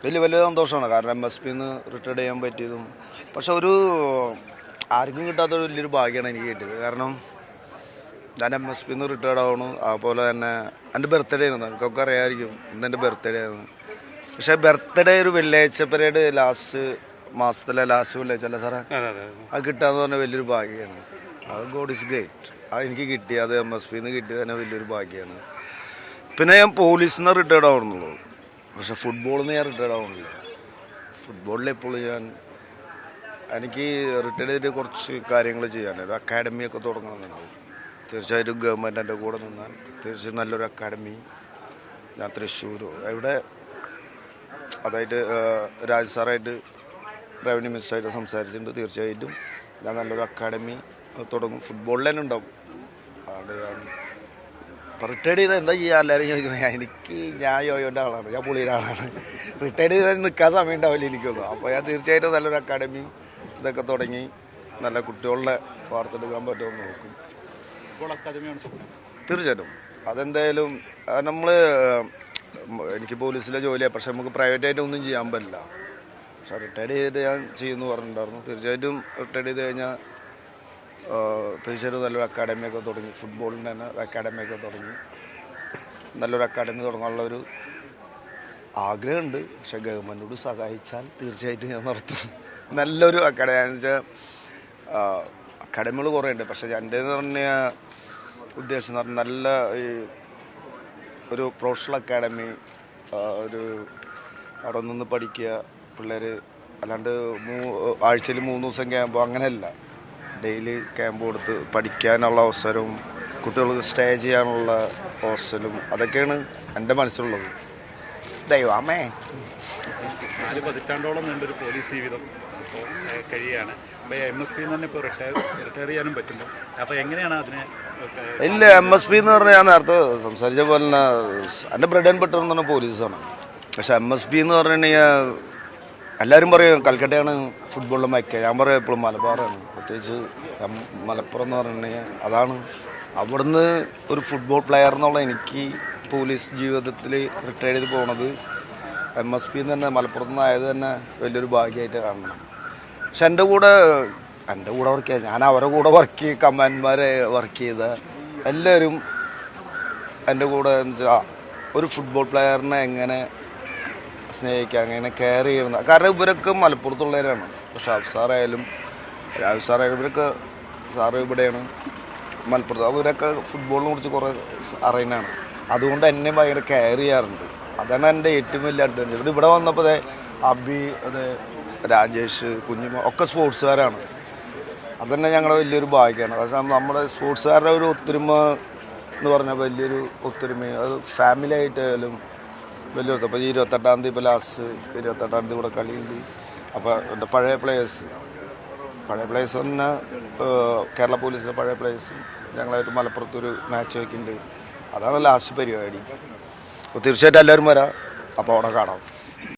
വലിയ സന്തോഷമാണ്. കാരണം MSPന്ന് റിട്ടയർഡ് ചെയ്യാൻ പറ്റിയതും പക്ഷെ ആർക്കും കിട്ടാത്തൊരു വലിയൊരു ഭാഗ്യമാണ് എനിക്ക് കിട്ടിയത്. കാരണം ഞാൻ MSPന്ന് റിട്ടയർഡ് ആവണു. അതുപോലെ തന്നെ എൻ്റെ ബർത്ത്ഡേ ആയിരുന്നു, നിങ്ങൾക്കൊക്കെ അറിയാമായിരിക്കും, ഇന്ന് എൻ്റെ ബർത്ത്ഡേ ആയിരുന്നു. പക്ഷേ ബർത്ത്ഡേ ഒരു വെള്ളിയാഴ്ച പരേഡ് ലാസ്റ്റ് മാസത്തിലെ ലാസ്റ്റ് വെള്ളിയാഴ്ച അല്ല സാറേ, അത് കിട്ടാന്ന് പറഞ്ഞാൽ വലിയൊരു ഭാഗ്യമാണ്. അത് ഗോഡ് ഈസ് ഗ്രേറ്റ്. അത് എനിക്ക് കിട്ടി, അത് MSPന്ന് കിട്ടിയത് തന്നെ വലിയൊരു ഭാഗ്യമാണ്. പിന്നെ ഞാൻ പോലീസിൽ നിന്ന് റിട്ടയർഡ് ആവണമെന്നുള്ളൂ, പക്ഷെ ഫുട്ബോളിൽ നിന്ന് ഞാൻ റിട്ടയർഡ് ആവണില്ല. ഫുട്ബോളിൽ എപ്പോഴും എനിക്ക് റിട്ടയർഡ് ചെയ്തിട്ട് കുറച്ച് കാര്യങ്ങൾ ചെയ്യാനുണ്ട്. ഒരു അക്കാഡമിയൊക്കെ തുടങ്ങണമെന്നുണ്ട്. തീർച്ചയായിട്ടും ഗവൺമെൻറ് എൻ്റെ കൂടെ നിന്നാൽ തീർച്ചയായും നല്ലൊരു അക്കാഡമി ഞാൻ തൃശ്ശൂരോ എവിടെ അതായിട്ട് രാജ് സാറായിട്ട് റവന്യൂ മിനിസ്റ്ററായിട്ട് സംസാരിച്ചിട്ടുണ്ട്. തീർച്ചയായിട്ടും ഞാൻ നല്ലൊരു അക്കാഡമി തുടങ്ങും. ഫുട്ബോളിൽ തന്നെ ഉണ്ടാവും. അതുകൊണ്ട് ഞാൻ റിട്ടയർഡ് ചെയ്താൽ എന്താ ചെയ്യുക എല്ലാവരും ചോദിക്കും. ഞാൻ യോയോൻ്റെ ആളാണ്, ഞാൻ പുള്ളിയുടെ ആളാണ്. റിട്ടയർഡ് ചെയ്താൽ നിൽക്കാൻ സമയം ഉണ്ടാവില്ല എനിക്കൊന്നും. അപ്പോൾ ഞാൻ തീർച്ചയായിട്ടും നല്ലൊരു അക്കാഡമി ഇതൊക്കെ തുടങ്ങി നല്ല കുട്ടികളുടെ വാർത്തെടുക്കാൻ പറ്റുമെന്ന് നോക്കും. തീർച്ചയായിട്ടും അതെന്തായാലും എനിക്ക് പോലീസിലെ ജോലിയാണ്, പക്ഷെ നമുക്ക് പ്രൈവറ്റായിട്ട് ഒന്നും ചെയ്യാൻ പറ്റില്ല. പക്ഷെ റിട്ടയർഡ് ചെയ്ത് ഞാൻ ചെയ്യുമെന്ന് പറഞ്ഞിട്ടുണ്ടായിരുന്നു. തീർച്ചയായിട്ടും റിട്ടയർഡ് ചെയ്ത് കഴിഞ്ഞാൽ തീർച്ചയായിട്ടും നല്ലൊരു അക്കാഡമിയൊക്കെ തുടങ്ങി, ഫുട്ബോളിൻ്റെ തന്നെ ഒരു അക്കാഡമിയൊക്കെ തുടങ്ങി നല്ലൊരു അക്കാഡമി തുടങ്ങാനുള്ളൊരു ആഗ്രഹമുണ്ട്. പക്ഷെ ഗവൺമെൻറ്റോട് സഹായിച്ചാൽ തീർച്ചയായിട്ടും ഞാൻ നടത്തും നല്ലൊരു അക്കാഡമി. എന്ന് വെച്ചാൽ അക്കാഡമികൾ കുറേ ഉണ്ട്, പക്ഷെ എൻ്റെ എന്ന് പറഞ്ഞാൽ ഉദ്ദേശം എന്ന് പറഞ്ഞാൽ നല്ല ഒരു പ്രൊഫഷണൽ അക്കാഡമി, അവിടെ നിന്ന് പഠിക്കുക പിള്ളേർ. അല്ലാണ്ട് ആഴ്ചയിൽ 3 ദിവസം ക്യാമ്പോ അങ്ങനെയല്ല, ഡെയിലി ക്യാമ്പ് കൊടുത്ത് പഠിക്കാനുള്ള അവസരവും കുട്ടികൾക്ക് സ്റ്റേ ചെയ്യാനുള്ള ഹോസ്റ്റലും അതൊക്കെയാണ് എൻ്റെ മനസ്സിലുള്ളത്. ദൈവമേ 4 പതിറ്റാണ്ടോളം നീണ്ടൊരു പോലീസ് ജീവിതം ഇപ്പോൾ കഴിയുകയാണ്. അപ്പോൾ MSP തന്നെ ഇപ്പോൾ റിട്ടയർ ചെയ്യാനും പറ്റുന്നു. അപ്പോൾ എങ്ങനെയാണ് അതിനെ? ഇല്ല, MSP എന്ന് പറഞ്ഞാൽ ഞാൻ നേരത്തെ സംസാരിച്ച പോലെ തന്നെ എൻ്റെ ബ്രെഡ് ആൻഡ് ബട്ടർ എന്ന് പറഞ്ഞാൽ പോലീസാണ്. പക്ഷെ MSP എന്ന് പറഞ്ഞു കഴിഞ്ഞാൽ എല്ലാവരും പറയും കൽക്കട്ടയാണ് ഫുട്ബോളിലെ മൈക്ക. ഞാൻ പറയും എപ്പോഴും മലബാറാണ്, പ്രത്യേകിച്ച് മലപ്പുറം എന്ന് പറഞ്ഞു കഴിഞ്ഞാൽ അതാണ്. അവിടുന്ന് ഒരു ഫുട്ബോൾ പ്ലെയർ എന്നുള്ള എനിക്ക് പോലീസ് ജീവിതത്തിൽ റിട്ടയർ ചെയ്ത് പോണത് MSP തന്നെ മലപ്പുറത്ത് നിന്നായത് തന്നെ വലിയൊരു ഭാഗ്യമായിട്ട് കാണണം. പക്ഷെ എൻ്റെ കൂടെ വർക്ക് ചെയ്ത, ഞാൻ അവരുടെ കൂടെ കമാൻഡർമാരെ വർക്ക് ചെയ്ത എല്ലാവരും എൻ്റെ കൂടെ എന്ന് വെച്ചാൽ ഒരു ഫുട്ബോൾ പ്ലെയറിനെ എങ്ങനെ സ്നേഹിക്കുക, അങ്ങനെ കെയർ ചെയ്യുന്ന. കാരണം ഇവരൊക്കെ മലപ്പുറത്തുള്ളവരാണ്. പക്ഷെ സാറായാലും രാജ് സാറായാലും ഇവരൊക്കെ സാറ് ഇവിടെയാണ് മലപ്പുറത്ത്. അവരൊക്കെ ഫുട്ബോളിനെ കുറിച്ച് കുറേ അറിയുന്നതാണ്. അതുകൊണ്ട് എന്നെ ഭയങ്കര കെയർ ചെയ്യാറുണ്ട്. അതാണ് എൻ്റെ ഏറ്റവും വലിയ അഡ്വാൻറ്റേജ്. ഇവിടെ വന്നപ്പോൾ അബി, രാജേഷ്, കുഞ്ഞുമ ഒക്കെ സ്പോർട്സുകാരാണ്. അതന്നെ ഞങ്ങളുടെ വലിയൊരു ഭാഗ്യമാണ്. പക്ഷേ നമ്മുടെ സ്പോർട്സുകാരുടെ ഒരു ഒത്തൊരുമ എന്ന് പറഞ്ഞാൽ വലിയൊരു ഒത്തൊരുമ. അത് ഫാമിലി ആയിട്ടായാലും വലിയ ഇപ്പോൾ 28-ാം തീയതി, ഇപ്പോൾ ലാസ്റ്റ് 28-ാം തീയതി കൂടെ കളിയുണ്ട്. അപ്പോൾ എൻ്റെ പഴയ പ്ലേയേഴ്സ് തന്നെ കേരള പോലീസിലെ പഴയ പ്ലേയേഴ്സ് ഞങ്ങളായിട്ട് മലപ്പുറത്തൊരു മാച്ച് വയ്ക്കുന്നുണ്ട്. അതാണ് ലാസ്റ്റ് പരിപാടി. അപ്പോൾ തീർച്ചയായിട്ടും എല്ലാവരും വരാം. അപ്പോൾ അവിടെ കാണാം.